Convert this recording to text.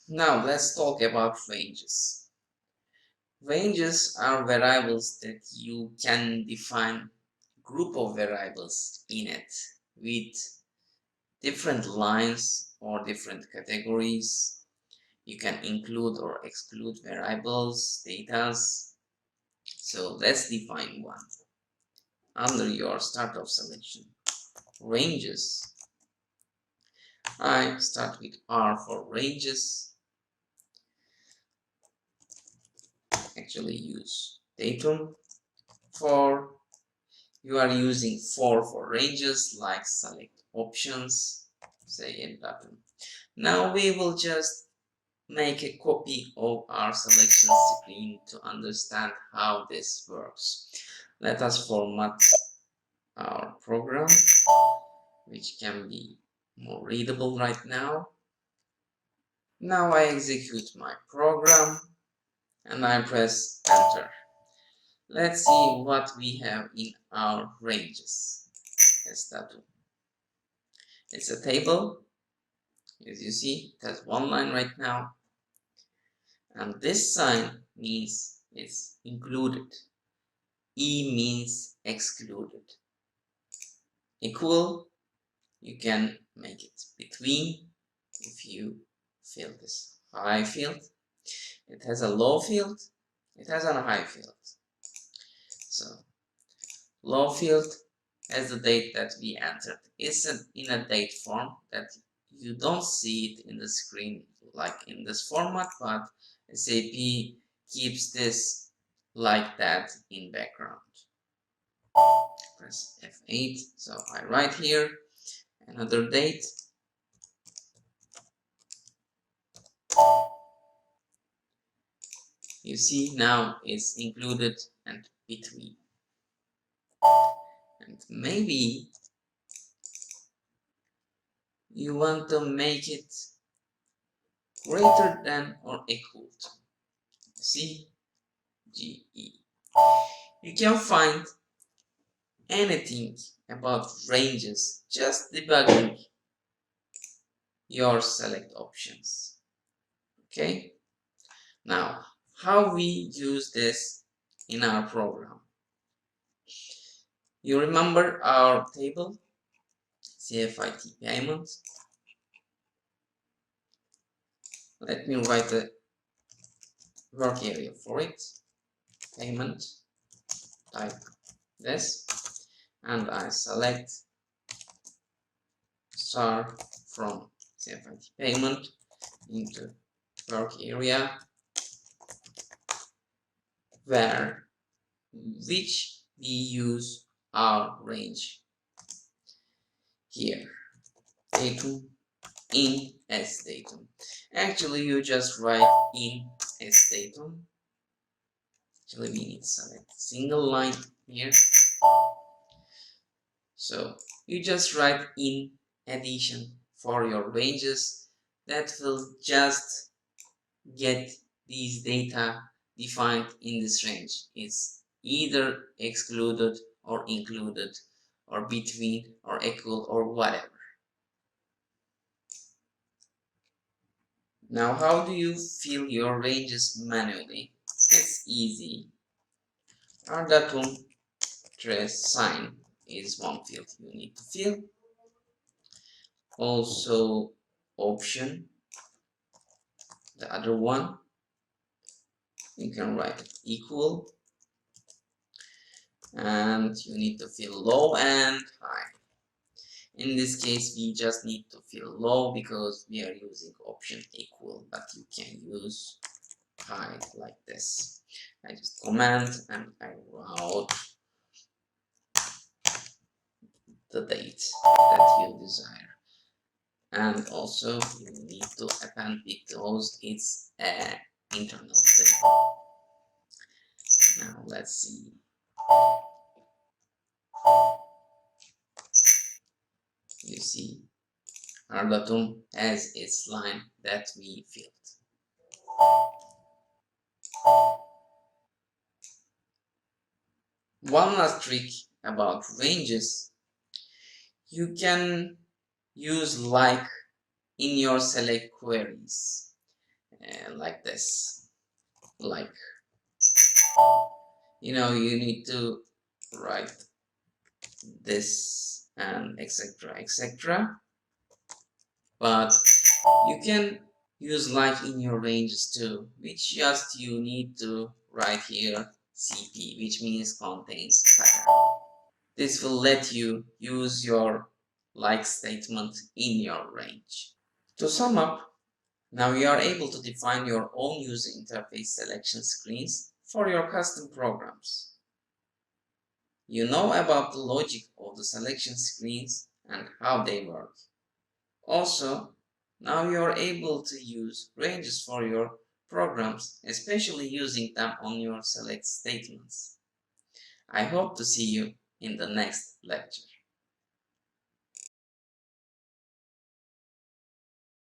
Now let's talk about ranges. Ranges are variables that you can define group of variables in it with different lines or different categories. You can include or exclude variables, datas. So let's define one. Under your start of selection, ranges, I start with R for ranges. Actually use datum. For you are using for ranges, like select options, say in datum. Now we will just make a copy of our selection screen to understand how this works. Let us format our program, which can be more readable right now. Now I execute my program and I press enter. Let's see what we have in our ranges. It's a table. As you see, it has one line right now, and this sign means it's included. E means excluded. Equal, you can make it between if you fill this high field. It has a low field, it has a high field. So low field has the date that we entered. It's in a date form that you don't see it in the screen like in this format, but SAP keeps this like that in background. Press F8. So I write here another date. You see now it's included and between. And maybe you want to make it greater than or equal to. See? GE. You can find anything about ranges just debugging your select options. Okay? Now, how we use this in our program. You remember our table, CFIT payment. Let me write a work area for it. Payment, type this, and I select star from CFIT payment into work area, where which we use our range here, datum in as datum. Actually, you just write in as datum. Actually, we need to select single line here. So you just write in addition for your ranges. That will just get these data defined in this range. It's either excluded or included or between or equal or whatever. Now, how do you fill your ranges manually? It's easy. Our datum trace sign is one field you need to fill. Also option, the other one, you can write equal, and you need to fill low and high. In this case, we just need to fill low because we are using option equal, but you can use high like this. I just comment and I route the date that you desire. And also you need to append because it's an internal thing. Now let's see. You see, our datum has its line that we filled. One last trick about ranges, you can use like in your select queries. and like this, like, you know, you need to write this and etc etc, but you can use like in your ranges too, which just you need to write here CP, which means contains pattern. This will let you use your like statement in your range. To sum up, now you are able to define your own user interface selection screens for your custom programs. You know about the logic of the selection screens and how they work. Also, now you are able to use ranges for your programs, especially using them on your select statements. I hope to see you in the next lecture.